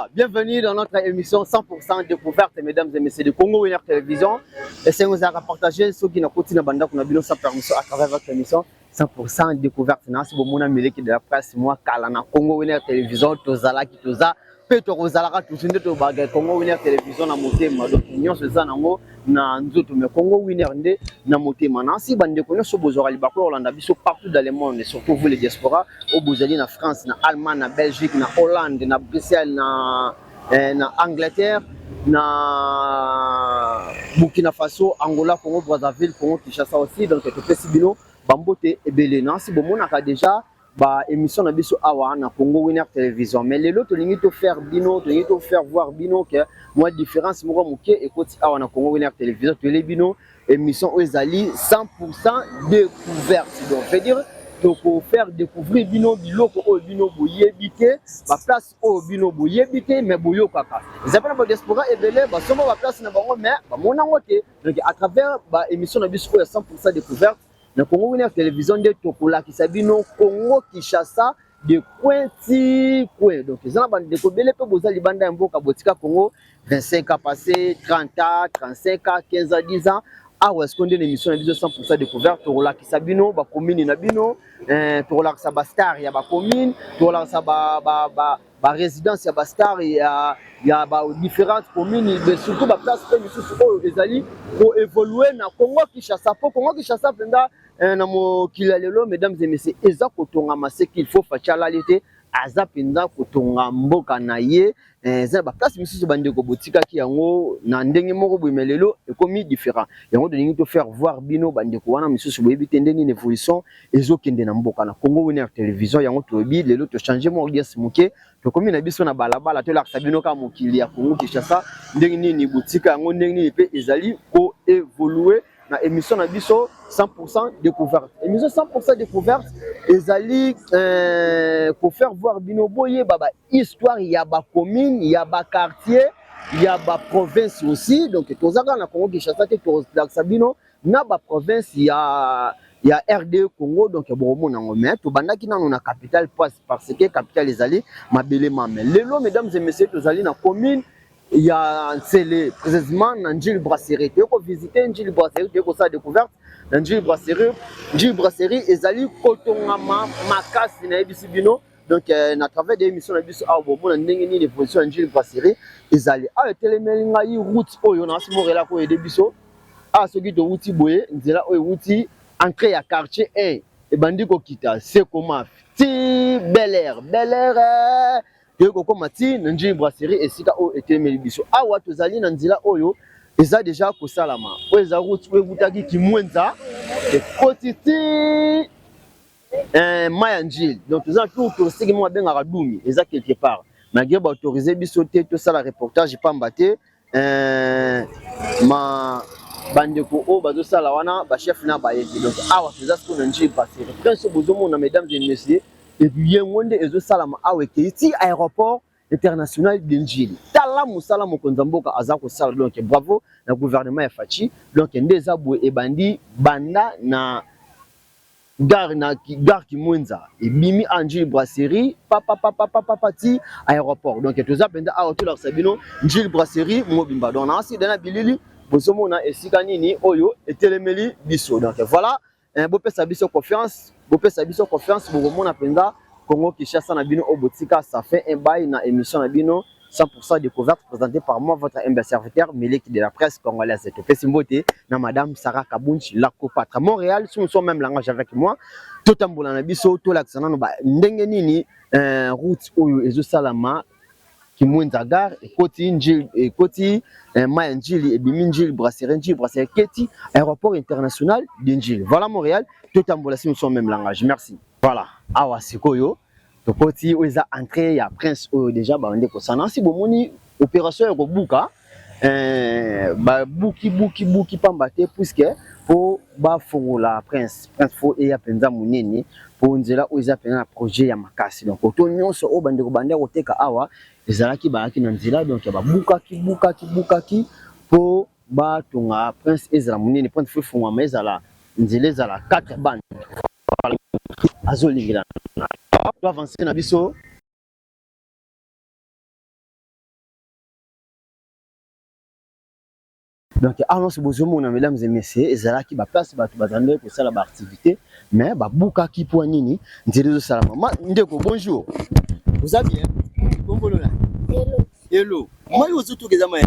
Voilà, bienvenue dans notre émission 100% découverte, mesdames et messieurs de Congo Winner Télévision. Et c'est nous à partager ceux qui n'ont pas de sans permission à travers votre émission 100% découverte. Si vous avez un de la presse, moi, Kalana Congo Winner Télévision, Tozala, Kitoza, Petro Rosalara, tout ce qui est Congo Winner Télévision, na moté, ma opinion, c'est ça, na nzoto me Congo Winner ndé na moté mana si bande ko nyoso bozora libako Hollande biso partout dans le monde, surtout vous les diaspora au bozali na France, na Allemagne, na Belgique, na Hollande, na Bruxelles, na Angleterre, na Burkina Faso, Angola, Congo Brazzaville, Congo Kinshasa aussi, donc tout petit bino bambote et belé non si bon monaka déjà ba émission na biso awa na Congo Winner Télévision, mais les autres lingi to faire bino, to lingi to faire voir bino que moi différence mo moké et côté awa na Congo Winner Télévision to les bino émission ezali 100% découverte, donc veut dire donc pour faire découvrir bino biloko o bino boyebité ba place o bino boyebité mais boyo kaka ezapana ba diaspora et belé ba somo ba place na bango mais ba mona ngote, donc à travers ba émission na biso 100% découverte na Congo Winner Télévision de Tokola qui sabino Congo Kinshasa de Pointi coin, donc ils ont bande de kobele pe bozali banda mboka botika Congo 25 ans passé, 30 ans, 35 ans, 15 ans, 10 ans. Ah ouais, est-ce qu'on a une émission de 100% découverte Tokola qui sabino ba commune na bino Tokola sa ba star ya ba commune Tokola sa ba résidence ya ba star ya ba différentes communes mais surtout ba place pe biso o ezali pour évoluer na Congo Kinshasa pour Congo Kinshasa penda na mo kilalelo mesdames et messieurs eza kotonga masé qu'il faut fachala l'été aza penda kotonga mboka na ye za ba place misusu bande ko botika ki yango na ndenge moko boimelelo ekomi différent yango de to faire voir bino bande ko wana misusu boyebi tendeni une évolution ezokende na mboka na Congo Winner Télévision yango to bi lelo to changer mo audience moké to komi na biso na balabala to la sabino ka mokili ya Congo Kinshasa ndenge nini botika yango ndenge nini pe ezali ko évoluer na émission na biso 100% découverte. Émission 100% découverte ezali pour faire voir bino boye baba histoire ya ba commune, ya ba quartier, ya ba province aussi, donc tozaka na Congo Kinshasa te to sabino na ba province ya RD Congo, donc bon nango mais to bandaki nanu na capitale parce que capitale ezali mabele mame lelo mesdames et messieurs tozali na commune. Il y a Ntsele, précisément Njil Brasserie. Tu peux visiter Njil Brasserie, tu peux ça découverte. Njil Brasserie, ezali kotongama makasi na ebisibino. Donc na travers des émissions na biso a bon na ndenge ni l'évolution Njil Brasserie ezali a telemelinga yi route oyo na simorela ko ede biso. A soki to wuti boye nzela oyo wuti entrée ya quartier 1 e bandiko kita c'est comment ti Bel Air de koko mati na Njil Brasserie esika o etemeli biso awa tozali na nzela oyo eza déjà ko salama o eza route o butaki kimwenza e kotiti Maya Njil, donc tozali tout touristique mo benga dumi eza quelque part malgré ba autoriser biso te to sala reportage pamba te ma bandeko o bazo sala wana ba chef na ba yeki, donc awa tozali ko na Njil Brasserie prince bozomo na mesdames et messieurs et puis ngonde ezo salama aweke ici aéroport international de Njili tala musala mokonza mboka azako sala, donc bravo na gouvernement ya Fachi, donc ndeza boye ebandi banda na gare kimwenza ebimi Njil Brasserie papa ti aéroport, donc toza penda awa to la sabino Njil Brasserie mobimba donc na asi dana bilili bozomo na esika nini oyo etelemeli biso, donc voilà bopesa biso confiance bokomona penda Congo Kinshasa na bino obotika ça fait un bail na émission na bino 100% découverte présentée par moi votre humble serviteur Meleki de la presse congolaise to pesimbote na madame Sarah Kabunchi la copatra Montréal sous son même langage avec moi totambola na biso to laksana no ba ndenge nini route oyo ezo salama kimwenza gare ekoti Njil ekoti Maya Njili ebimi Njil Brasserie keti aéroport international de Njili, voilà Montréal totambola si nous sommes même langage, merci. Voilà awa sikoyo tokoti oza entrée ya prince oyo déjà ba ndeko sana si bomoni opération ko buka ba buki pamba te puisque po ba fongola prince fo e ya penza munene po nzela oza pena projet ya makasi, donc oto nyonso o bandeko banda koteka awa ezalaki baaki na nzela, donc ba bukaki po ba tonga prince ezala munene prince fo fongwa mais ezala nzela ezala 4 bandes azolingira to avancer na biso Donc annonce bozomona mesdames et messieurs ezala ki ba place ba tu bazande ko sala ba activité mais ba buka ki po nini nzela salama ndeko bonjour vous allez bien kombolo la hello hello moi ozutu keza mai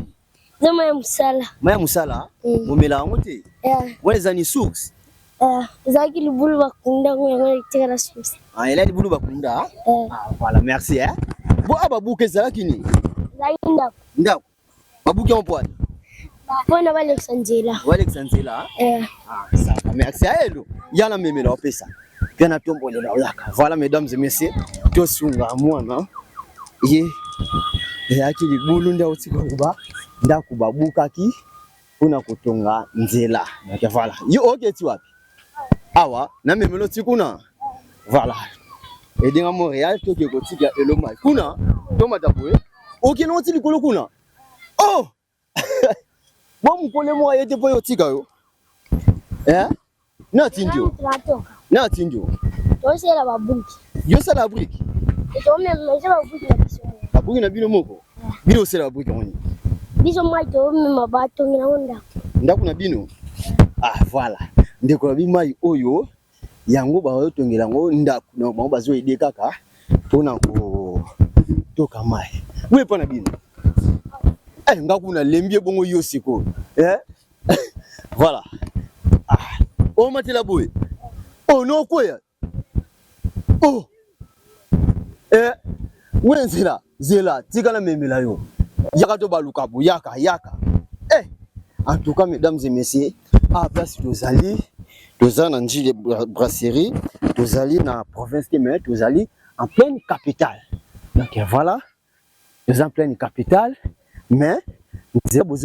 zama ya musala maya musala momela ngote wale zani source zaki libulu bakunda ngo tekala source ela libulu bakunda voilà merci bo aba buka ezala kini zaki ndako babuki en poil pona Alexandela ça merci à elle yana memela opesa kana tombolela yaka voilà mesdames et messieurs to sunga mwana ye yaki libulu nda utika kuba nda kubabukaki kuna kutonga nzela donc voilà yo okay ti wapi awa na memelo tikuna voilà edinga Montréal to ke kotika eloma kuna to matapoe okay no ti likolo kuna oh bon mukole mo ayete po yotika yo na tindio to sela babuki yo sala brique to me babuki na biso babuki na bino moko bino sela babuki ngoni biso mai to me mabato ngina onda ndako na bino voilà ndeko na bimai oyo yango ba yo tongela ngo ndako na bango bazo ide kaka pona ko toka mai we pona bino ngakuna lembie bongo yo siko voilà o matela boy oh no koya oh wenzela zela tikala memela yo yaka to baluka bu yaka en tout cas mesdames et messieurs à place tozali na njili brasserie tozali na province mais tozali en pleine capitale donc voilà nous en pleine capitale mais nous avons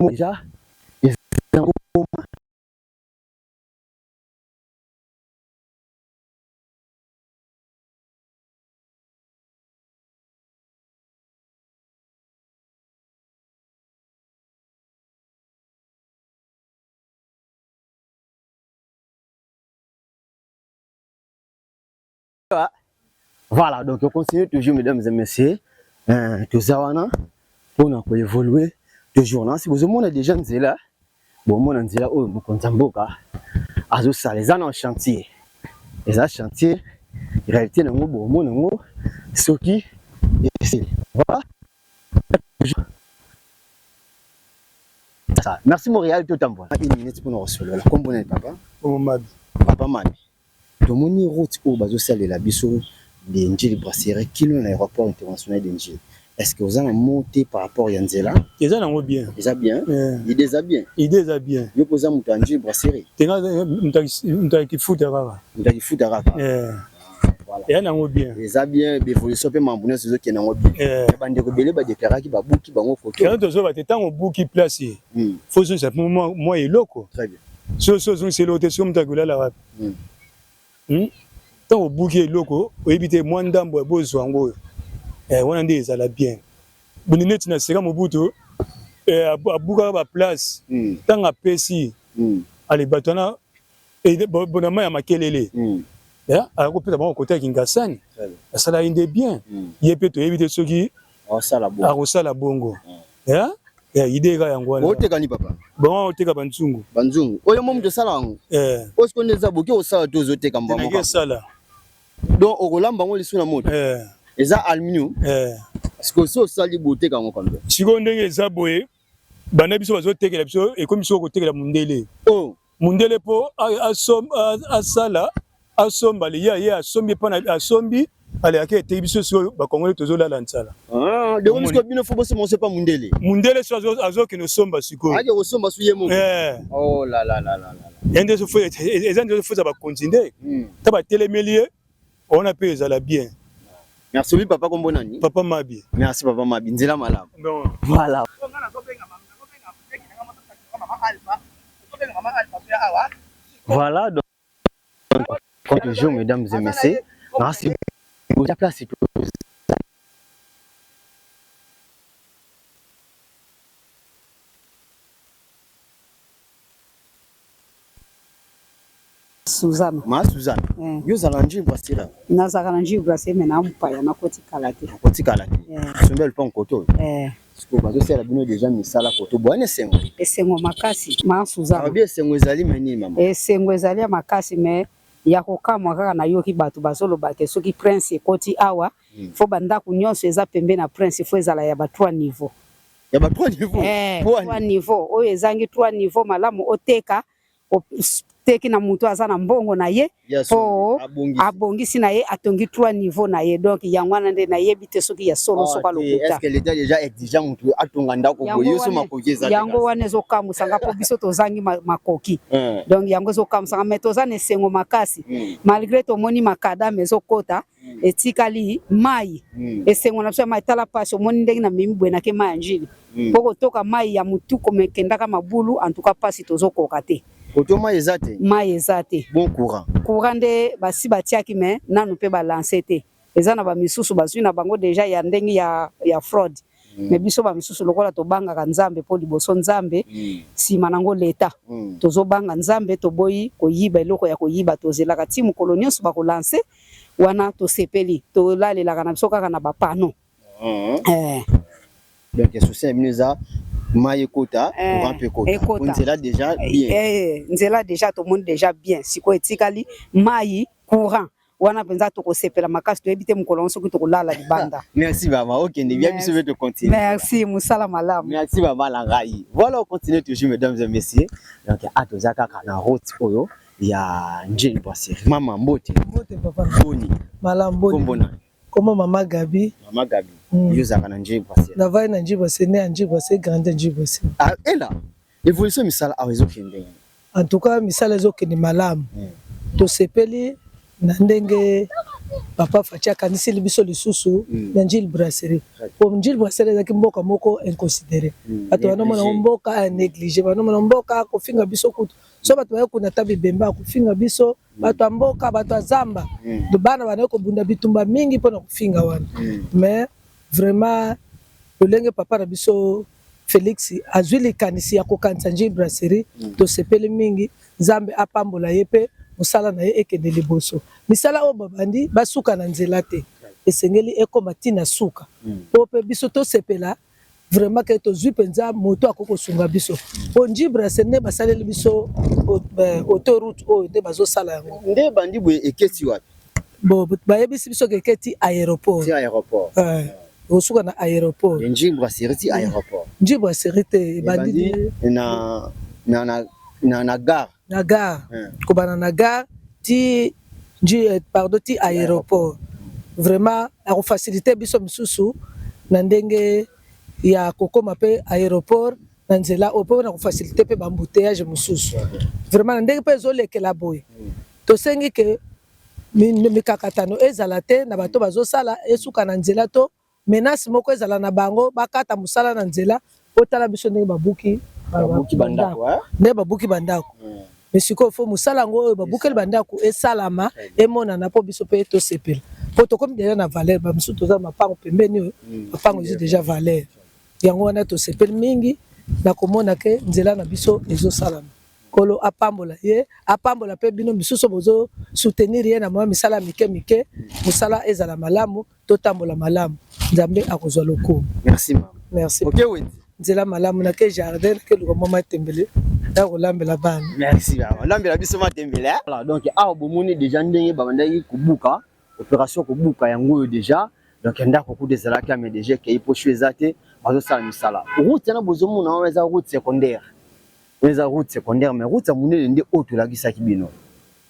déjà voilà, donc on continue toujours, mesdames et messieurs, Tozawana, pour évoluer toujours. Si vous avez déjà Nzela, bon, mon Nzela, oh, mon Konzamboka, Azo ça, les années en chantier. Les années en chantier, en réalité, non, bon, mon ce qui est voilà. Ça. Merci Montréal, tout en bon. Une minute pour nous recevoir. Comme vous êtes, papa? Papa Mami. Tout le monde route au bateau salé la biso. De Njili Brasserie, qui est l'aéroport international de Njili. Est-ce que vous avez monté par rapport à Yanzela? Ils ont bien. Ils ont bien. Ils ont bien. Ils ont bien. Vous posez un Njili Brasserie. Tu as qui fout à Rara. Tu as qui fout à Rara. Voilà. Ils ont bien. Ils ont bien. Mais il faut sauver ma bonne chose qui est en bien. Bande rebelle ba déclarer qui ba bouki ba ngo photo. Quand tu vas te temps au bouki placé. Faut que ça moi est loco. Très bien. C'est l'autre sur m'tagoula la rap. Tant au bouquet loco, au éviter moins d'ambo et beau soin. On a dit ça la bien. Bonnet n'a pas mon bouton. À bouga ma place. Tant à Pessi. Allez, batona. Et bonnement à ma kelele. À couper d'abord au côté Kingassan. Ça l'a indé bien. Il peut éviter ceux qui. À la bongo. Idée ga yango wana. Ote kani papa? Bon oteka banzungu. Banzungu. Oyo momu de sala ngo. Osko ndeza boki osala tozo teka mbamo. Nage sala. Donc okolamba ngo lisu na moto. Eza aluminium. Parce que so sali boteka ngo kambe. Siko ndenge eza boye. Bana biso bazo tekela biso e komi so ko tekela mundele. Oh. Mundele po asala asomba le ya asombi pana asombi ale ake te biso so ba kongole tozo la nsala. De on ko bino fo bosse monse pas mundele. Mundele so azo ke no somba siko. Aje ko somba suye mo. Oh la. Yende so fo ezande so fo za ba continuer. Ta ba télémélier on a payé ça la bien. Merci oui papa kombo nani? Papa Mabi. Merci papa Mabi. Nzela malamu. Voilà. Voilà donc toujours mesdames et messieurs. Merci beaucoup. La place est Suzanne. Ma Suzanne. Yo zalanji brasserie. Na zalanji brasserie mais na mpaya na koti kalate. Koti kalate. Sombel pon koto. Siko bazo sala bino déjà misala koto. Boane sengo. Esengo makasi ma Suzanne. Abi esengo ezali meni mama. Esengo ezali makasi mais ya kokamwa kaka na yoki bato bazoloba te soki prince ekoti awa fo bandako nyonso eza pembe na prince fo ezala ya ba 3 niveau. Ya ba 3 niveau. 3 niveau oyo ezangi 3 niveau malamu oteka teki na mutu aza na mbongo na ye po abongisi na ye atongi 3 niveau na ye donc yangwana nde na yebi te soki ya solo soka lokuta. Est-ce que l'état déjà exigeant mutu atonga ndako boyo so makokeza yango wana ezokamusanga po biso tozangi makoki donc yango ezokamusanga mais toza na esengo makasi malgré tomoni makadame ezokota etikali mai esengo na biso ya mai tala pasi omoni ndenge na memi bwe nake mai ya njili po kotoka mai ya mutu komekendaka mabulu en tout cas pasi tozokoka te. Otoma ezate. Mai ezate. Bon courant. Courant de basi batiaki mais nanu pe balancer te. Eza na ba misusu bazwi na bango déjà ya ndenge ya fraud. Mais biso ba misusu lokola to banga ka nzambe po liboso nzambe sima nango leta. Tozo banga nzambe to boyi koyiba eloko ya koyiba tozela ka timu kolonionso ba ko lancer wana to sepeli to lalela kana biso kaka na ba pano. Donc souci mineza Maï Kota, on peut Kota. Nzela déjà bien. Nzela déjà tout le monde déjà bien. Si quoi etikali Maï courant. Wana penza to ko sepela makasi to ebite mukolo nso to kolala libanda. Merci maman. OK, ne bien biso te continuer. Merci musala malamu. Merci maman Langai. Voilà, on continue toujours mesdames et messieurs. Donc atozaka kana route oyo ya Njeli Brasserie. Maman Mbote. Mbote papa. Boni. Malam Boni. Kombona. Comment maman Gabi? Maman Gabi. Yozaka na Njeli Brasserie. Na vai na Njeli Brasserie, né Njeli Brasserie, grande Njeli Brasserie. Ah, et là, évolution misala a réseau kende. En tout cas, misala zo kende malam. To sepeli na ndenge papa Fatia kaniseli biso lisusu na Njeli Brasserie. Po Njeli Brasserie zaki mboka moko inconsidéré. Bato banomona mboka négligé, banomona mboka kofinga biso kutu. So bato baye kuna tabi bemba kofinga biso, bato mboka, bato zamba. Do bana bana ko bunda bitumba mingi pona kofinga wana. Mais vraiment lolenge papa na biso Félix azwili kanisi ya kokanisa Njeli Brasserie to sepeli mingi Nzambe apambola yepe musala na ye ekende liboso misala o babandi basuka na nzela te esengeli ekoma tina suka po pe biso to sepela vraiment que to zwi penza moto akoko sunga biso po Njeli Brasserie ne basaleli biso autoroute o de bazo sala yango nde bandi bwe eketi wapi bo bayebisi biso ke eketi aéroport osuka na aéroport Njeli Brasserie ti aéroport Njeli Brasserie te bandi na gare na gare kobana na gare ti pardon ti aéroport vraiment a faciliter biso misusu na ndenge ya kokoma pe aéroport na nzela opo na faciliter pe bambouteillage misusu vraiment na ndenge pe zolekela boye to sengi ke mikakatano ezala te na bato bazosala esuka na nzela to menace moko ezala na bango bakata musala na nzela otala biso ndenge babuki bandako ne babuki bandako mais siko fo musala ngo oyo babukeli bandako esalama emonana po biso pe to sepela po to comme déjà na valeur ba musu toza mapango pembeni oyo mapango ezi déjà valeur yango wana to sepeli mingi na komona ke nzela na biso ezosalama kolo apambola ye apambola pe bino misusu bozo soutenir ye na mwa misala mike mike musala ezala malamu to tambola malamu Nzambe akozwa loko. Merci maman. Merci. OK oui. Nzela malamu na ke jardin ke luko mama tembele da kolambela bana. Merci maman. Lambela biso matembele. Voilà donc a bomoni déjà ndenge babandaki kubuka opération kubuka yango déjà donc ndako ku des alaka mais déjà ke ipo chwezate bazo sala misala. Route na bozomo na weza route secondaire. Weza route secondaire mais route munene nde auto la kisaki bino.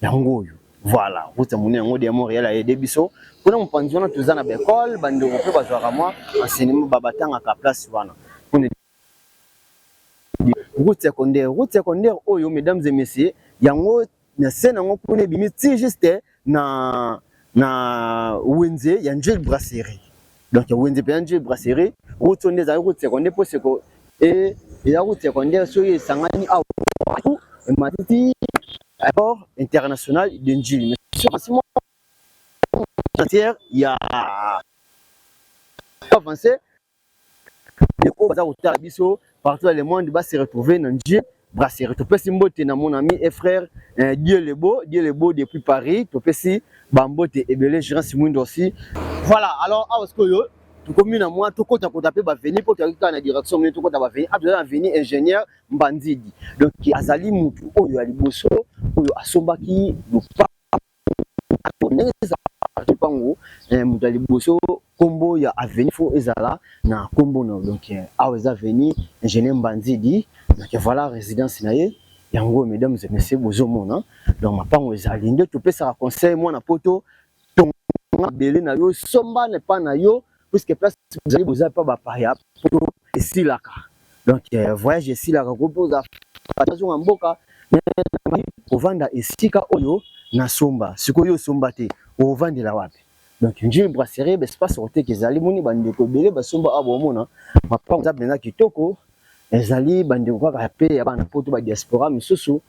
Yango yo. Voilà, route munene ngo de Montréal a aidé biso. Kuna mpanzi wana tuzana ba école bando pe bazwaka moi enseignement babatanga ka place wana. Route secondaire oyo mesdames et messieurs yango na scène ngo kuna bimiti juste na Wenze ya Njeli Brasserie. Donc Wenze pe Njeli Brasserie route on des route secondaire pour ce que et la route secondaire so sangani a et matiti aéroport international de Njeli. Il y a avancé les partout dans le monde va se retrouver dans Njeli Brasserie. Tu peux simboter na mon ami et frère Dieu le beau depuis Paris. Tu peux si bambote et belé gérant Simon aussi. Voilà, alors à ce que yo tu commune à moi tout côté pour taper ba venir pour que na direction mais tout côté va venir après venir ingénieur Mbandidi. Donc azali mutu oyo ali boso oyo asombaki lupa neza pango mutu ali boso kombo ya avenir fo ezala na kombo na donc aweza avenir ingénieur Mbandidi. Donc voilà résidence naie yango mesdames et messieurs bozomona donc mapango ezali nde to pesa conseil moi na poto tonga belé na yo somba ne pas na yo puisque place vous allez vous pas ba paya poto esilaka donc voyage esilaka ko poza façon en mboka ko vanda esika oyo na somba sikoyo somba te o vandela wapi donc Njili Brasserie espace roté kezali moni bandeko belé basomba abomona mapango za benza kitoko ezali bandeko kaka pe ya bana poto ba diaspora misusu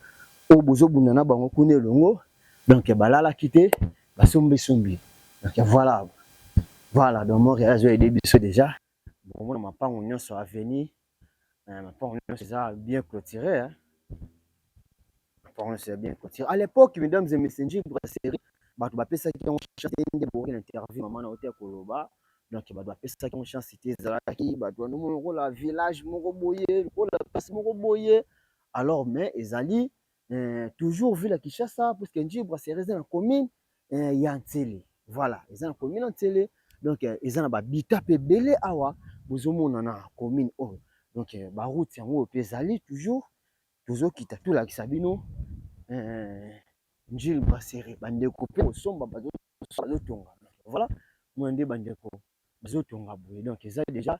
o bozo bunana bango kuna longo donc balala kité basombi sombi donc voilà donc moi réseau et début déjà bon moi mapango nyonso avenir mapango nyonso ça bien clôturé hein mapango c'est bien clôturé à l'époque mesdames et messieurs Njili Brasserie bato bapesa ki on chance de bourrer l'interview maman na hôtel Koloba donc bato bapesa ki on chance cité zalaki bato no mo la village moko boyer ko la place moko boyer alors mais ezali toujours vu la Kinshasa parce que Njili Brasserie dans la commune ya Ntele voilà ils ont la commune Ntele donc ils ont ba bita pe belé awa bozomona na commune oh donc ba route yango pe ezali toujours kita tout la kisabino Njili Brasserie bandeko pe osomba bazo tonga voilà moi ndé bandeko bazo tonga boye donc ça déjà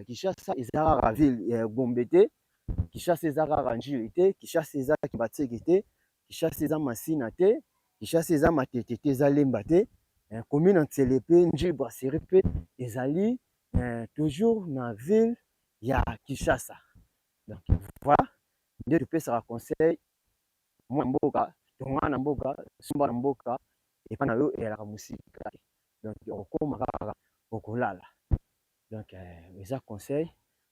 Kinshasa ezara ville Gombete Kinshasa ezara Njili te Kinshasa ezara Kibatseke te Kinshasa ezara Masina te Kinshasa ezara Matete te Zalemba te commune Ntele pe Njili Brasserie pe ezali toujours na ville ya Kinshasa donc voilà ndé pe ça conseil moi mboka tonga na mboka sumba na mboka et pas na yo et la musique donc okoma kaka okolala donc ça conseil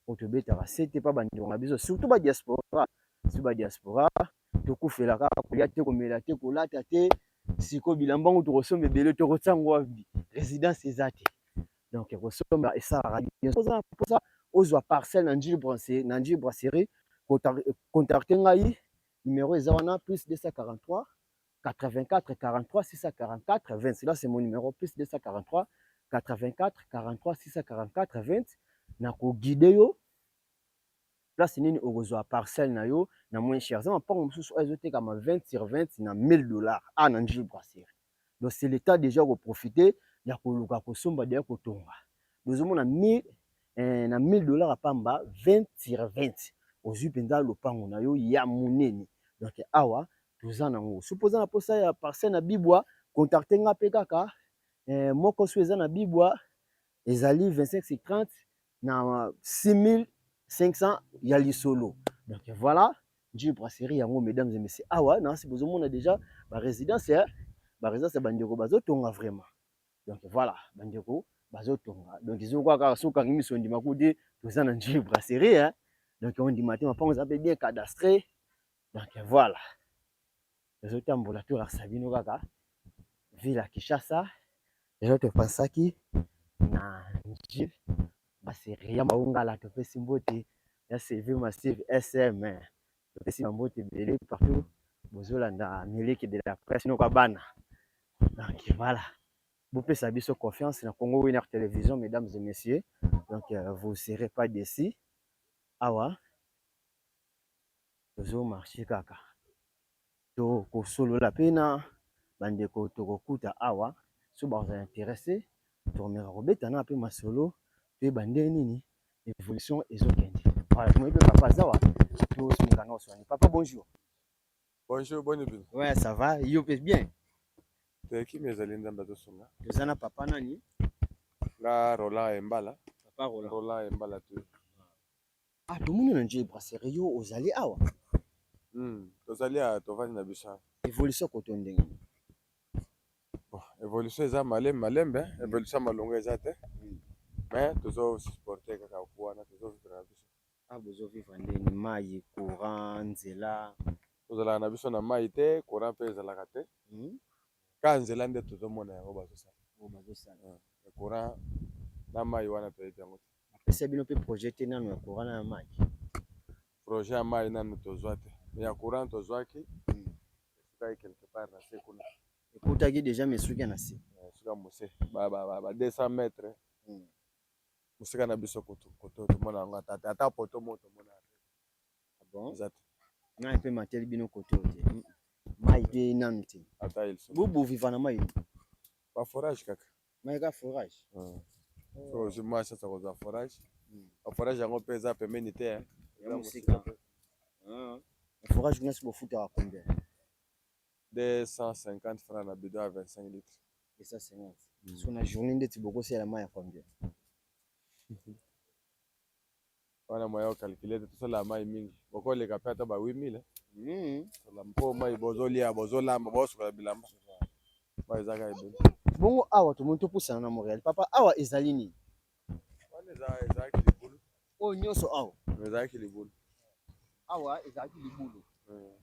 pour te beta c'était pas bandonga biso surtout ba diaspora si ba diaspora to kufela kaka kolia te komela te kolata te siko bilambango to kosombe bele to kotsango résidence ezate donc kosomba et ça pour ça ozwa parcelle na Njili Brasserie contacter ngai numéro est plus 243 84 43 644 20. Là, c'est mon numéro plus 243 84 43 644 20. Nako guide yo. Là, c'est une parcelle na yo na moins cher. Ça m'a pas comme 20 sur 20 na $1000 à Njili Brasserie. Donc c'est l'état déjà de profiter ya koluka kosomba déjà kotonga. Nous avons na $1000 à pamba 20 sur 20. Ozu penza lopango na yo ya munene. Donc awa toza nango supposant na posa ya parcelle na bibwa contacter nga pe kaka moko sweza na bibwa ezali 25 sur 30 na 6500 ya lisolo donc voilà Njili Brasserie yango mesdames et messieurs awa na si bozomona déjà ba résidence bandeko bazotonga vraiment donc voilà bandeko bazotonga donc ils ont quoi kaka soka ngimi sondi makudi toza na Njili Brasserie hein donc on dit matin mapango ça peut bien cadastré donc voilà les autres ambulatoires sabino kaka ville à Kinshasa les autres pensaki na Njili Brasserie maunga la to pesi mbote ya CV massive SM to pesi mbote belé partout bozolanda miliki de la presse no kabana donc voilà vous pesa biso confiance na Congo Winner Télévision mesdames et messieurs donc vous serez pas déçus awa tozo marché kaka to kosolola pena bandeko tokokuta awa so baza intéressé tourner robeta na pe masolo pe bande nini évolution ezokende voilà moi pe papa zawa to sonika na oswani papa bonjour bonne nuit ouais ça va yo pe bien qui mes alinda mbazo songa tozana papa nani la rola embala papa rola embala tu ah to moni na Njili Brasserie yo ozali awa tozali a tovandi na biso évolution koto ndenge bon évolution eza malembe évolution malongo eza te mais tozo supporter kaka kuwana tozo vivre na biso Ah, bozo vivre ndeni mai courant nzela. tozalaka na biso na mai te, courant mpe ezalaka te. Ka nzela nde tozomona yango bazosala. Courant na mai wana toyebi yango te. Apesa bino mpe projet te nano ya courant na mai. Projet ya mai nano tozwa te. Ya courant tozwaki. Esika quelque part na se kuna. Ekutaki déjà mesuki na se. Esika mose ba 200 mètres. Musika na biso koto tomona yango ata poto moto mona. Ah bon? Exact. Na pe mateli bino koto te. Mai te nano te. Ata ilso. Bubu vivre na mai. Ba forage kaka. Mai ka forage. So je moi ça za forage. Ba forage yango pe za pembeni te. Musika. Forage kuna sibo futa wa combien? 250 francs na bidon à 25 litres. 250. Sur la journée ndeti boko c'est la mai à combien? Wana moyo calculer tout ça la mai mingi. Boko le kapata ata ba 8000. La mpo mai bozolia bozolamba bosuka bilamba. Mai zaka ibe. Bongo awa to monto pousa na Montréal. Papa awa ezali ni. Wana ezaki libulu. O nyoso awa. Ezaki libulu. Awa ezaki libulu.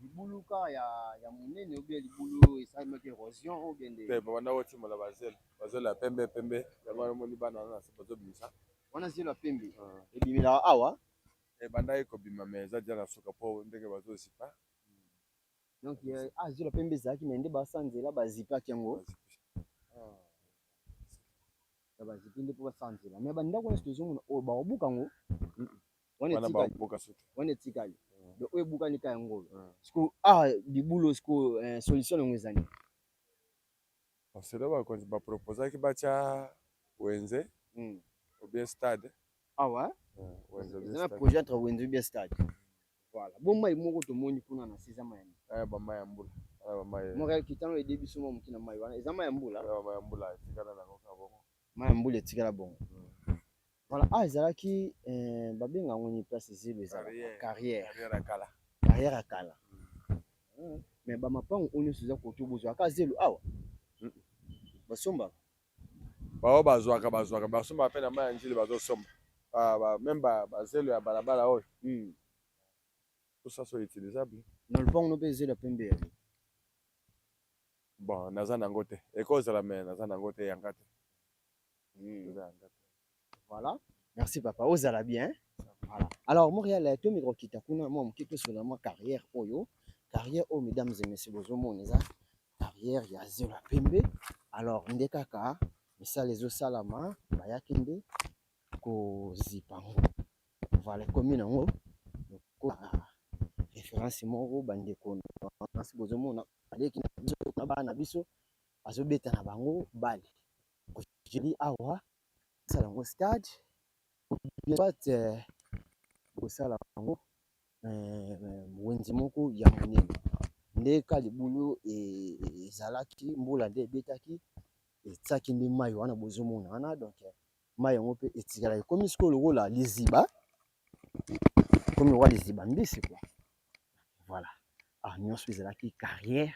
Libulu ka ya munene ou bien libulu esa meke érosion ou bien de. Pe bana woti mola bazel. Bazel la pembe yango moni bana na bazo bimisa. Wana zelo pembe. E bimila awa. E banda eko bima meza dia na soka po ndenge bazo sipa. Donc zelo pembe zaki mende ba sanzela ba zipa kengo. Ba zipinde po ba sanzela. Mais banda ko situation o ba obuka ngo. Wana ba obuka sote. Wana tikali. De oyo buka ni kaya ngolo. Siko libulu siko solution ngwezani. Oselo ba konzi ba proposer ki bacha wenze ou bien stade. Awa Wenze bien stade. stade. Projet entre wenze bien stade. Voilà. Bon mai moko to moni kuna na sezama yani. Ba mai ya mbula. Ba mai. Montréal kitano e debi somo mukina mai wana. Ezama ya mbula. Ba mai ya mbula tikana na ngoka bongo. Mai ya mbula tikala bongo. Voilà, ezalaki babenga ngoni place zelo ezala carrière kala. Carrière kala. Mais ba mapango onyo suza ko to bozo aka zelo awa. Basomba. Bao bazwaka basomba pe na mai ya njili bazosomba. Même ba zelo ya balabala oyo. Tout ça sont utilisables. Na lupango no pe zelo pembe. Bon, naza nango te. Ekozala mais naza nango te yanga te. Voilà. Merci papa. Ozala bien. Voilà. Alors Montréal to micro kitakuna moi mkito sur la carrière oyo. Carrière oh mesdames et messieurs bozomoneza. Carrière ya zelo pembe. Alors ndekaka misala ezo salama bayakende ko zipango. Voilà commune ngo. Référence moko bandeko nasi bozomona aleki na bana biso azobeta na bango bali. Jeli awa salango stade bat kosala bango wenzi moko ya monene ndeka libulu ezalaki mbula nde ebetaki etiaki nde mai wana bozomona wana donc mai yango mpe etikala ekomi sikoyo lokola liziba komi lokola liziba mbisi kwa voilà nyonso ezalaki carrière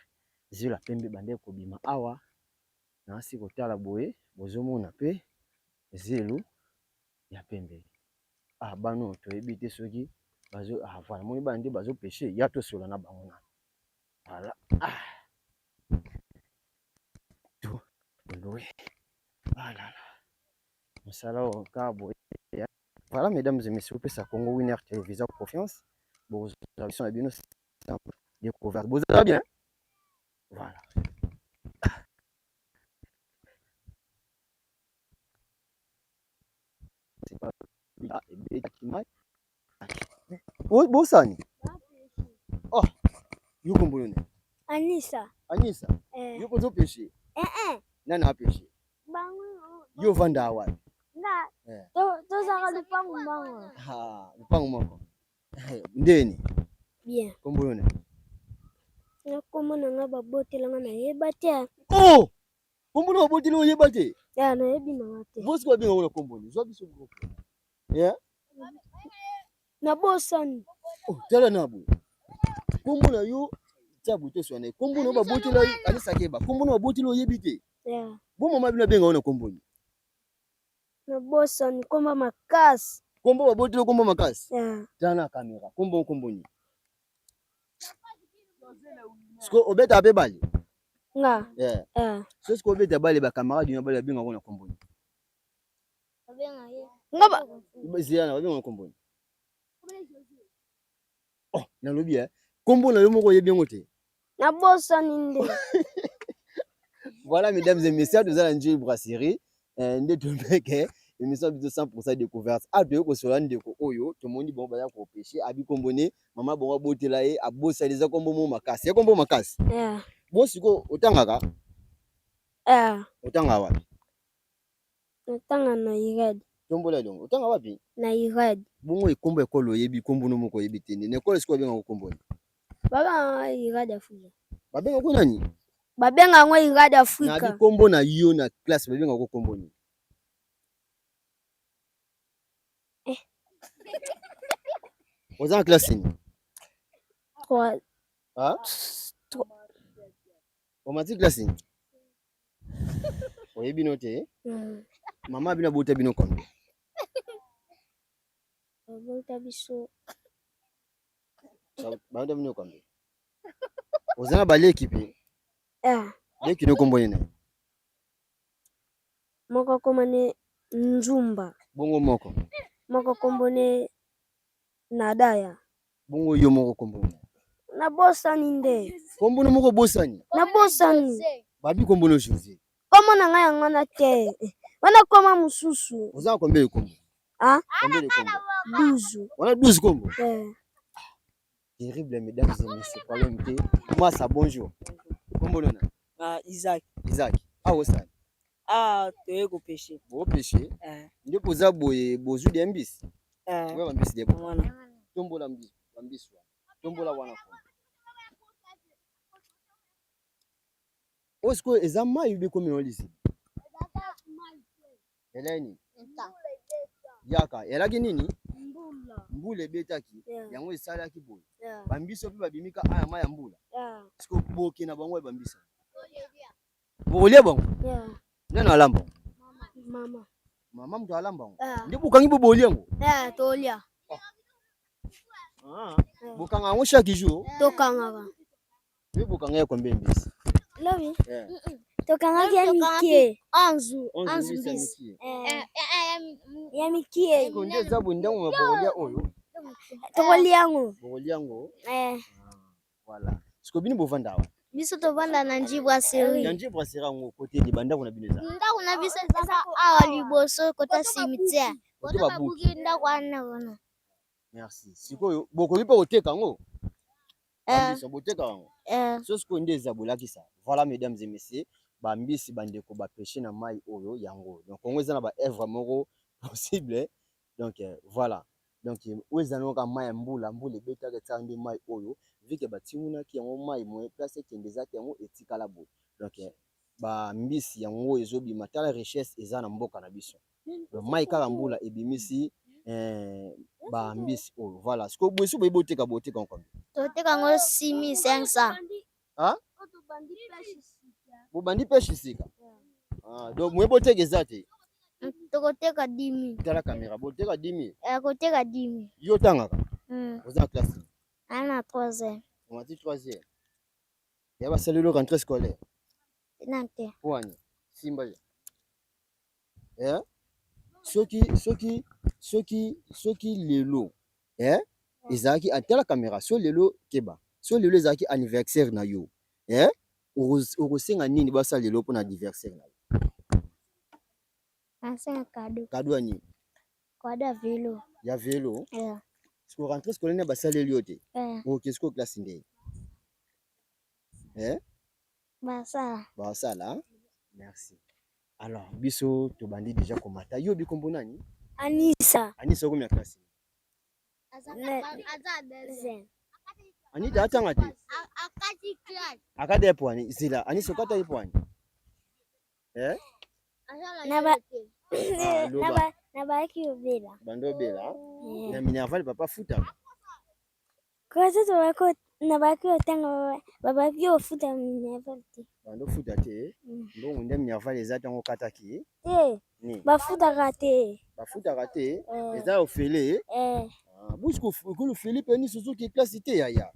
zelo pembe bande kobima awa nasi kotala boye bozomona mpe zelo ya pembe bano toyebi te soki bazo voilà moni bana nde bazo pêcher ya tosola na bango na voilà to loé là mosala o ka boye voilà mesdames et messieurs pesa Congo Winner Télévision Confiance bon sur la bino découvert vous allez bien voilà. C'est pas bosani oh yuko mbulune Anissa. yuko zo pêcher nani a pêcher yo vanda wapi Tozaka lupango mbango. lupango moko ndeni Bien. kombulune Nakomona nga babotelanga nayeba te. Oh kombulune baboteli oyeba te Ya nayebi nanga te. vosi kwa binga wona kombulune zwa biso groupe yeah Nabosani. oh tala nabo kombuna yo tabu te swana kombuna baboteli Anissa Keba kombuna baboteli oyebi te Ya bon mama bino benga wona kombulune nabosani komba makasi Kombo babotelo kombo makasi. Tana caméra. Kombo ni. Sko obeta ape bali. Nga. So sko obeta bali ba camarade yo bali binga ngona kombo ni. Nga ba. Ziana ba binga kombo ni. Oh, na lobi kombo na yo moko yebi ngote. Na bossa ninde. Voilà mesdames et messieurs, nous allons Njili Brasserie. Nde tombeke émission de 100% découverte. A de ko sola ndeko oyo, tout le monde bon ba ko pêcher, abi kombone, maman bon botela ye, abosa les kombo mo makasi. Kombo makasi. Bon siko otangaka. Otanga wapi? Otanga na Irad. Tombola donc. Otanga wapi? Na Irad. Bongo ekombo ekolo yebi kombo no moko yebi tende. Ne ekolo siko benga ko kombo. Baba Irad Afrika. Babenga ko nani? Babenga ngo Irad Afrika. Na bi kombo na yo na classe babenga ko kombo ni. Vous en classe ni? 3. Hein? On m'a dit classe ni? Oyebi note? Maman bina bota bino combien? Bota biso. Bota bino combien? Vous en balé équipé? Dès que nous comprenons. Moko komane Nzumba. Bongo moko. Moko kombone Nadaya. Bongo yo moko kombone. Na bossa ninde. Kombono moko bosani. Na bossa ni. Babi kombono José. Komo na nga yango na te. Wana koma mususu. Vous en combien de kombo? Combien de kombo? 12. On a 12 kombo. Terrible mesdames et messieurs. Problème que moi ça bonjour. Kombo nona. Isaac. Isaac. Où ça? Tu es pêcher. Bon pêcher. Ndio poza boye bozu de mbisi. Ouais mbisi de bon. Tombola mbisi, mbisi. Tombola wana. Osko ezama yubi komi olisi. Eleni. Yaka, elaki nini? Mbula betaki. Yango esala ki boye. Bambiso pe babimika aya ma ya mbula. Osko boke na bango bambisa. Bolia bango. Nani alamba? Mama. Mama mtu alamba. Ndi bukangi bolia ngo. Tolia. Bukanga ngo chaque jour. Tokanga. Ni bukanga ko mbembisi. Lobi. Tokanga ya mikie. Anzu mbisi. Ya mikie. Konde zabu ndangu mabolia oyo. Tokoliango. Boliango. Voilà. Siko bini bovanda wa. Biso tovanda na Njili Brasserie. Na Njili Brasserie ngo côté di banda kuna bineza. Ndako na biso sasa awa liboso kota cimetière. Kote babuki ndako wana. Merci. Siko boko lipa oteka ngo. Bambisa boteka ngo. So siko ndeza bolakisa. Voilà mesdames et messieurs, bambisi bandeko ba pêcher na mai oyo yango. Donc on eza na ba œuvre moko possible. Donc voilà. Donc wezano ka mai mbula beta ka tsandi mai oyo vike batimuna ki yango mai mo place kendeza ki yango etikala bo. Donc ba mbisi yango ezobi matala richesse eza na mboka na biso. Donc mai kala mbula ebimisi ba mbisi oyo. Voilà. Siko bwesu boteka encore. Toteka ngo 6500. Bobandi pêche sika. Donc mwe boteka ezate. Tokoteka 10 000. Tala caméra boteka 10 000. Koteka 10 000. Yo tangaka. Vous en classe. Ana 3e. On a dit 3e. Ya ba saluer rentrée scolaire. Nante. Poani. Simba. Soki lelo. Ezaki à tala caméra so lelo keba. So lelo ezaki anniversaire na yo. Okosenga nini basa lelo pona anniversaire na yo? Asenga cadeau. Cadeau ani? Cadeau ya vélo. Ya vélo? Siko rentrée scolaire ba saleli yote. Qu'est-ce que classe ndé? Basala. Merci. Alors, biso to bandi déjà komata. Yo bikombo nani? Anissa. Anissa combien classe? Anita atanga te. Akati class. Akade poani zila. Anissa kata ipoani. Naba kiobela. Bando bela. Na Minerval papa futa. Kwa sababu wako naba kiotanga baba kiofuta Minerval te. Bando futa te. Ndongo ndem Minerval ezata ngo kata ki. Ni. bafutaka te. Bafutaka te. Eza ofele. Busco le Philippe ni Suzuki classe te yaya.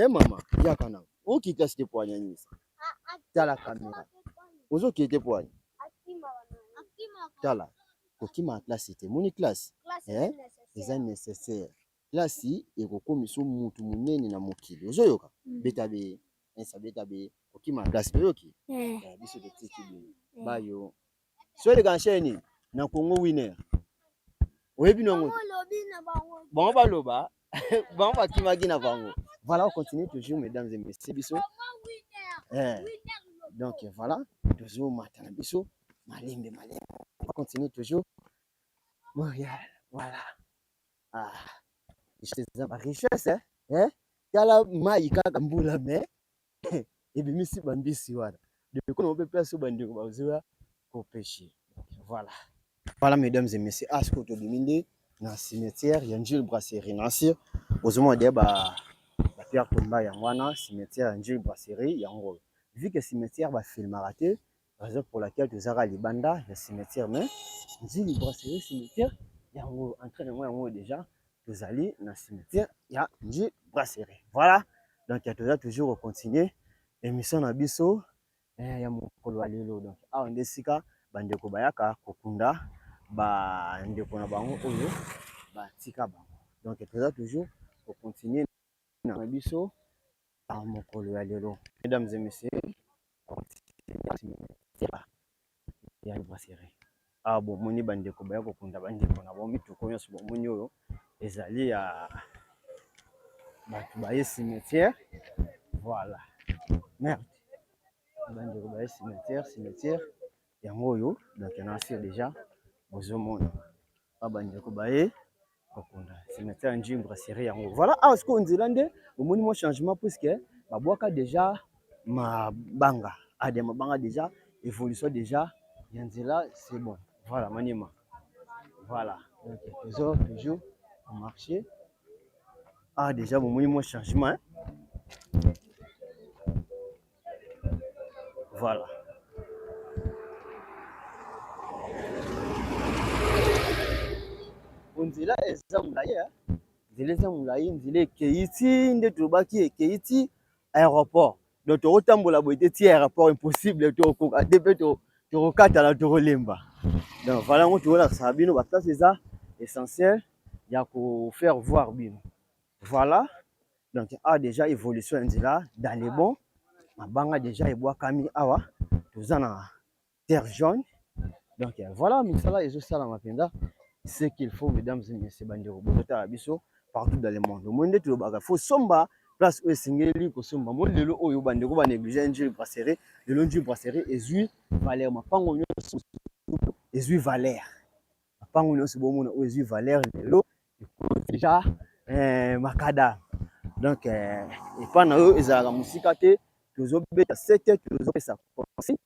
Mama, yaka na. O ki classe te poanya ni. Tala caméra. Ozo ki te poanya. Tala. Kokima classe te. Moni classe. Eza nécessaire. Classe ekokomisa mutu munene na mokili. Ozo yoka. Betabe. Esa betabe. Kokima classe te yoki. Biso de tiki bayo. Soyez gancheni na Congo winner. Oyebi nongo. Bon ba loba. Bon ba kimagi na bango. Voilà, on continue toujours mesdames et messieurs biso. Donc voilà, toujours matin biso malembe. On continue toujours. Montréal, voilà. C'est la richesse Kala mai kaka mbula mais et bimisi bambisi wana. Depuis qu'on peut place au bandiko bazua pour pêcher. Voilà. Voilà mesdames et messieurs, à ce que tu domines dans cimetière, il y a une brasserie Nassir. Aux hommes de Pierre Tomba Yangwana, cimetière Angel Brasserie Yango. Vu que cimetière va filmer raté, raison pour laquelle tu auras les bandas, le cimetière mais Angel Brasserie cimetière Yango entraînement Yango déjà, tu allez dans cimetière, il y a Angel Brasserie. Voilà. Donc tu dois toujours continuer émission Nabiso ya mokolo wa lelo. Donc on desika bandeko bayaka kokunda ba ndeko na bango oyo ba tika bango. Donc tu dois toujours continuer na biso à mokolo ya lelo. Mesdames et messieurs, ya brasserie. Bon moni bandeko bayaka kokunda bandeko na bo mituko nyonso bo moni oyo ezali ya batu baye cimetière. Voilà. Merde. Bandeko baye cimetière yango oyo donc on a fait déjà bozomona bandeko baye kokunda cimetière Angel Brasserie yango. Voilà, ce qu'on dit là nde omoni mo changement puisque babwaka déjà mabanga des mabanga déjà évolution déjà yanzela c'est bon. Voilà maniema. Voilà, donc toujours au marché déjà omoni mo changement Voilà. Nzela eza mulayi nzela ekeiti nde tobaki ekeiti aéroport. Donc tokotambola boye te ti aéroport impossible tokoka te mpe tokokatala tokolemba. Donc voilà ngo tokolakisa bino baplace eza essentiel ya kofaire voir bino. Voilà. Donc déjà évolution ya nzela dans les bons mabanga déjà ebwakami awa toza na terre jaune. Donc voilà misala ezosala mapenda ce qu'il faut mesdames et messieurs bandeko botala biso partout dans le monde. Monde to baka faut somba place où singeli ko somba mo lelo oyo bandeko ba négliger Angel Brasserie lelo Angel Brasserie ezui valeur mapango nyonso ezui valeur mapango nyonso bomona o ezui valeur lelo déjà makada. Donc et pas na yo ezala musika te tozobeta 7 tozopesa conseil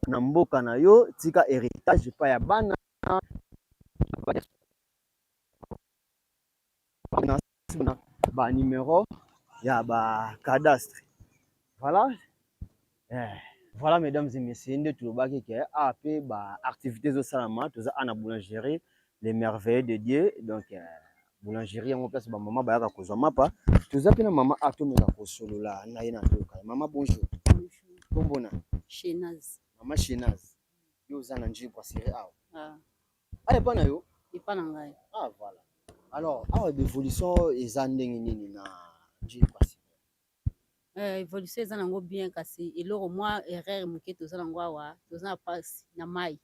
na mboka na yo tika héritage pa ya bana ba numéro ya ba cadastre. Voilà. Voilà mesdames et messieurs nde tulobaki ke AP ba activités au salama toza ana boulangerie les merveilles de Dieu. Donc boulangerie en place ba maman ba yaka kozwa mapa toza pe na maman atomeka kosolola na ye na toka. Maman bonjour. Bonjour. Tombona Chénaz. Maman Chénaz. Yo za na Angel Brasserie awa. Pas na yo? Pas na ngai. Voilà. Alors, l'évolution eza ndenge nini na Angel Brasserie? Évolution eza nango bien kasi eloko mwa erreur moke toza nango awa toza na passe na mai.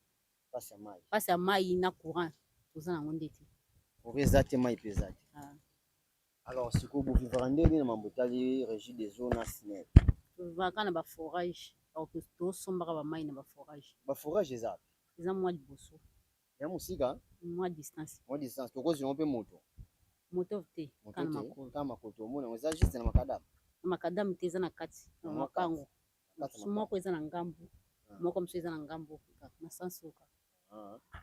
Passe ya mai na courant toza nango ndeti. Eza te mai pe eza te. Alors, sikoyo bovivaka ndenge na mambotali régie des eaux na SNEL? Tovivaka na baforage tosombaka bamai na baforage. Baforage eza api? Eza mwa liboso. Ya mosika? Mwa distance. Mwa distance. Tokozwa mpe moto? Moto te. Kana makoto omona eza juste na makadamu? Na makadamu te eza na kati na mapango. Moko eza na ngambu. Moko mosusu eza na ngambu na sansuka.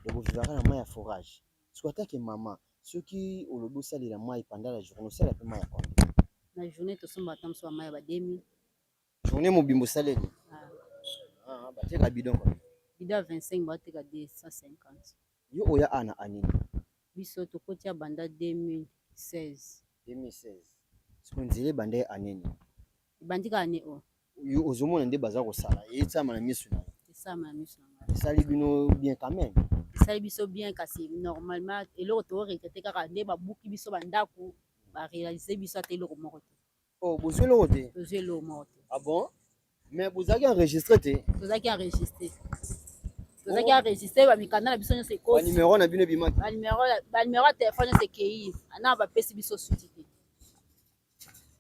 Bovivaka na mai ya forage. Sikoyo atake mama soki olobi osalela mai pendant la journée osala mpe mai ya combien? Na journée tosomba ata mosusu mai ya ba 2000. Journée mobimbo osaleli? bateka bidon bidon 25 bateka 250. Yo oya ana anini Biso tokotia banda 2016. 2016 sikonzile bande anini Bandika ane o yo ozomona nde baza kosala etama na misu na esama na miso na ngai. esali bino bien quand même Esali biso bien kasi normalement eloko to regrete kaka nde babuki biso bandako ba réaliser biso ata eloko moko te. oh bozwe eloko te Tozwi eloko moko te. ah bon mais bozalaki enregistré te Tozalaki enregistré. Tozalaki enregistré bamikanda na biso nyonso ekosi. banimero na bino ebimaki Banimero ya telefone nyonso ekei ana bapesi biso suti te.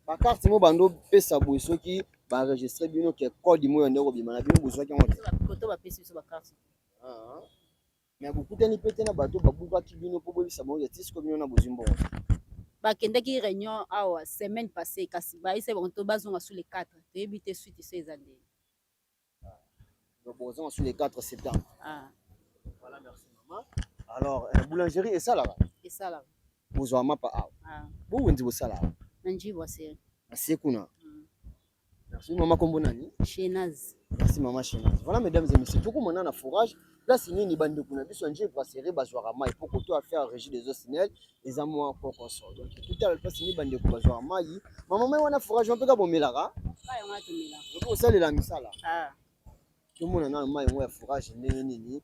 bakarte mo bando pesa boye soki baenregistre bino ke code moyo nde kobima na bino bozwaki yango te Koto bapesi biso bakarte. mais bokutani pe te na bato babukaki bino mpo boyebisa bango ya tisiko bino na bozwi mbongo Bakendaki réunion awa semaine passée kasi baisa bango to bazonga sur les 4 toyebi te suite so eza ndenge. donc bozonga sur les 4 septembre. Voilà, merci maman. Alors boulangerie esalaka esala bozwa mapa awa bowenzi bosala na njibwa se asie kuna. Merci maman, kombo nani? Chenaz. Merci maman Chenaz. Voilà mesdames et messieurs, toko mona na forage place nini bande kuna biso nje brasserie bazwara mai pour que toi faire régie des Osinel les amours pour consort. Donc tout à l'heure place ni bande ko bazwara mai. Maman mai wana forage on peut ka bomelaka. Ba yanga tumela. Ko sala la misala. Tout mona na mai ngo ya forage ndenge nini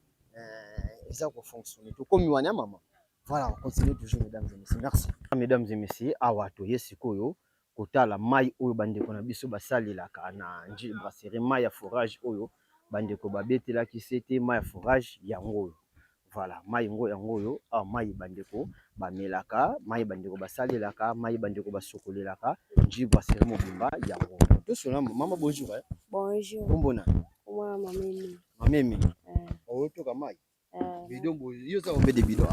ça ko fonctionner. To komi wana maman. Voilà, on continue toujours mesdames et messieurs. Merci. Mesdames et messieurs, awa to yesikoyo kotala mai oyo bandeko na biso basalelaka na njili brasserie mai ya forage oyo bandeko babetelaki sete mai ya forage yango oyo. Voilà, mai ngo yango oyo mai bandeko bamelaka, mai bandeko basalelaka, mai bandeko basokolelaka njili brasserie mobimba yango. To sona mama bonjour. Bonjour. Kombona? Moi mamemi. Mamemi. Oh toka mai. Bidon bo yo za ombe de bidon.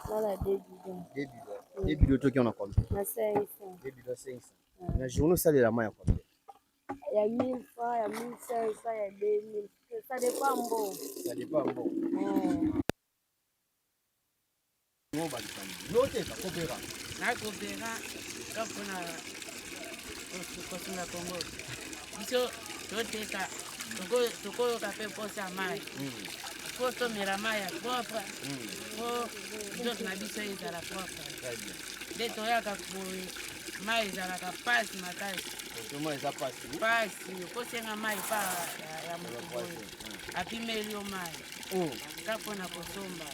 Nala 2 bidons. 2 bidons. 2 bidons toki on a combien? Na 500. 2 bidons 500. La journée ça la mai à combien? Il y a 1000 francs, il y a 1500, il y a 2000. Ça dépend bon. Ça dépend bon. Non ba dipani. Lote ka kopera. Na kopera ka pona ko na Congo. Biso toteka toko ka pe posa mai. Ko to mera mai ya propre. Ko donc na biso ezala propre. De to ya ka ko mai ezalaka pasi makasi. Otoma eza pasi. Pasi kosenga mai pa ya moto apimeli yo mai. Ka pona kosomba.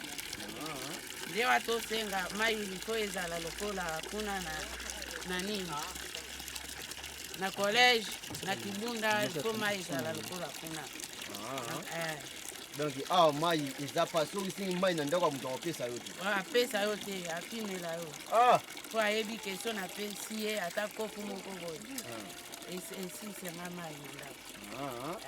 Nde watosenga mai iliko ezala lokola kuna na nini na collège na Kibunda ko mai ezala lokola kuna. Donc mai eza pasi soki singi mai na ndako ya moto akopesa yo te. Apesa yo te apimela yo. Po ayebi question apesi ye ata kofu moko boye. Esisenga mai ndako.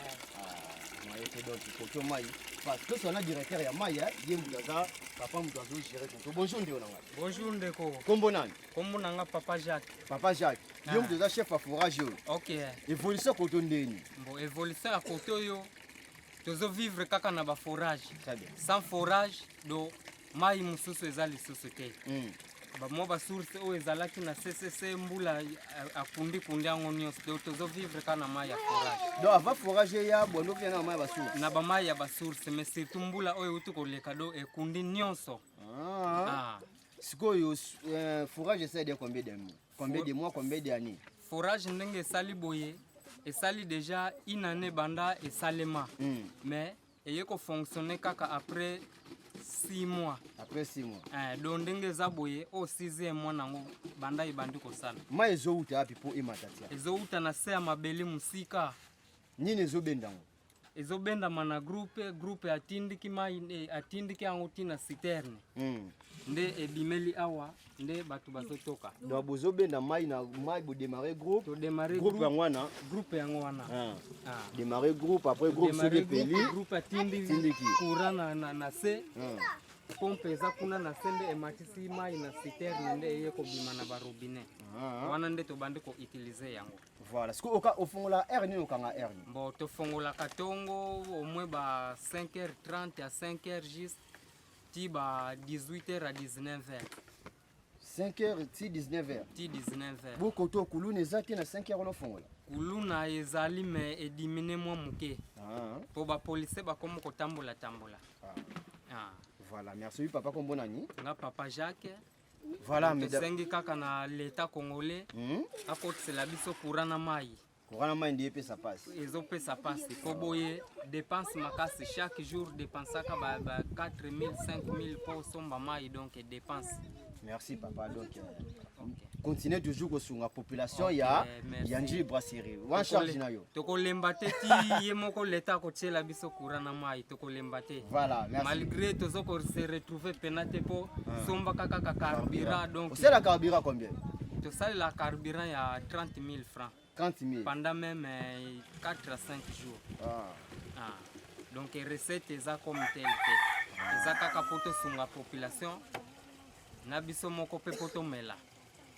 Donc koto mai parce que son directeur ya mai ye mudaza papa mudazo gérer tout. Bonjour ndeko na ngai. Bonjour ndeko. Kombo nani? Kombo nanga Papa Jacques. Papa Jacques. Ye mudaza chef à forage yo. OK. Évolution koto ndeni. Bon évolution ya koto yo tozo vivre kaka na ba forage. Très bien. Sans forage do mai mususu ezali société. Mo ba source o ezalaki na CCC mbula akundi yango nyonso tozo vivre kana mai ya forage. Donc avant forage ya bondo vient na mai ba source. Na ba mai ya ba source mais surtout mbula oyo utukoleka do ekundi nyonso. Sikoyo forage ça de combien de mois, combien d'années? Forage ndenge sali boye esali déjà une année banda esalema. Mais eyeko fonctionner kaka après 6 mois. Après 6 mois. Donc ndenge za boye au 6e mois nango banda ibandi kosala. Ma ezouta api po imatatia. Ezouta na se ya mabeli musika. Nini ezobendango? Ezobenda mana groupe atindiki mai atindiki yango tina citerne. Nde ebimeli awa nde batu bazotoka. Donc bozobenda mai na mai bo démarrer groupe. To démarrer groupe yango wana. Groupe yango wana. Démarrer groupe après groupe se dépeli. Groupe atindiki courant na se. Pompe eza kuna na sende ematisi mai na citerne nde yeko bima na ba robinet. Wana nde to bandi ko utiliser yango. Voilà. Est-ce que au fongola R ni okanga R ni? Bon to fongola katongo au moins ba 5h30 à 5h juste ti ba 18h à 19h. 5h ti 19h. Ti 19h. Bo koto kuluna ezati na 5h on fongola. Kuluna ezali me edimine mwa muke. Po ba police ba komo kotambola tambola. Voilà, merci papa kombo nani? Nga papa Jacques. Voilà, mesdames. Sengi kaka na l'état congolais. Akotisela biso courant na mai. Courant na mai ndiye pesa passe. Ezopesa passe. Po boye dépense makasi chaque jour dépensaka ba 4000 5000 po somba mai donc dépense. Merci papa donc. Continuez toujours kosunga population ya Njili Brasserie. Wa charge na yo. Tokolemba te ti ye moko l'état kotiela biso courant na mai tokolemba te. Voilà, merci. Malgré tozoko se retrouver penate po somba kaka carburant donc. C'est la carburant combien? To sale la carburant ya 30 000 francs. 30 000. Pendant même 4 à 5 jours. Donc recette eza comme tel te. Eza kaka poto sunga population. Na biso moko pe poto mela.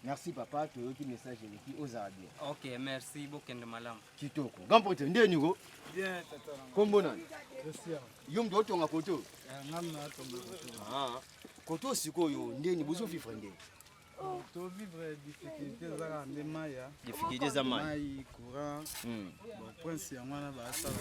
Merci papa, tu as eu message qui aux bien. Ok, merci beaucoup malam. Kitoko. Gampote ndeni go? Bien tata. Kombo nani? Christian. Yom do tonga koto. Ngamna tonga koto. Koto sikoyo ndeni bozo vivre ndeni. To vivre difficulté za kande maya. Difficulté za maya. Mai courant. Bon prince ya mwana ba sala.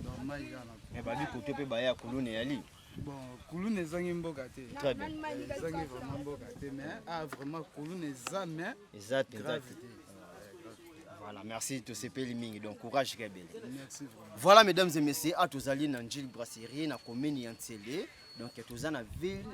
Donc mai kana. Ba bi koto pe ba ya kulune yali. Bon, Kouloune ezangi mboka te. Très bien. Ezangi vraiment mboka te, mais vraiment Kouloune ezame. Exact. Voilà, merci de ce pays mingi. Donc courage Kebele. Merci vraiment. Voilà mesdames et messieurs, à Tozali na Njili Brasserie na commune ya Ntsele. Donc tozana ville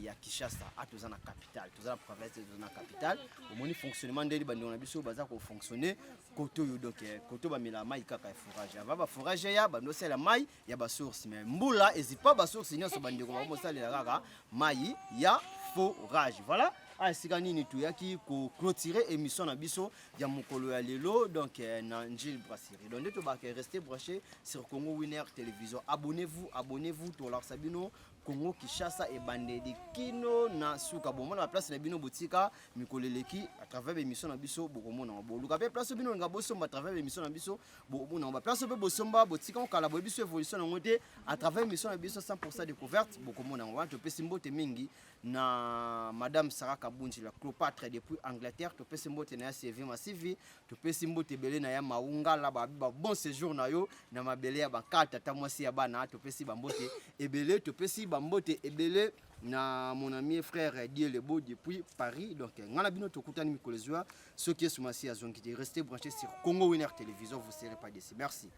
ya Kinshasa, à tozana capitale, tozana province, tozana capitale. Au moins fonctionnement ndeli bandi na biso baza ko fonctionner koto yo donc koto ba mila mai kaka fourrage. Ava ba fourrage ya bando sala mai ya ba source mais mbula ezipa ba source nyoso bandi ko ba sala kaka mai ya fourrage. Voilà. Sika nini tuyaki ko clôturer émission na biso ya mokolo ya lelo donc na Njili Brasserie. Donc to ba rester branché sur Congo Winner Télévision. Abonnez-vous to la Sabino Congo Kinshasa et Bandedi Kino na suka bomona la place na bino botika mikoleleki à travers émission na biso bokomona boluka pe place bino nga bosomba à travers émission na biso bomona ba place pe bosomba botika kala bo biso évolution na ngote à travers émission na biso 100% découverte bokomona wa to pesi mbote mingi na madame Sarah Kabunji la Cléopâtre depuis Angleterre to pesi mbote na ya CV Massivi to pesi mbote belé na ya maunga la ba bon séjour na yo na mabele ya bakata ta mwasi ya bana to pesi bambote ebele to pesi bambote ebele na mon ami et frère Dieu le beau depuis Paris. Donc ngana bino to kutani mikolezwa ce qui est sumasi azongite restez branchés sur Congo Winner Télévision, vous serez pas déçus. Merci.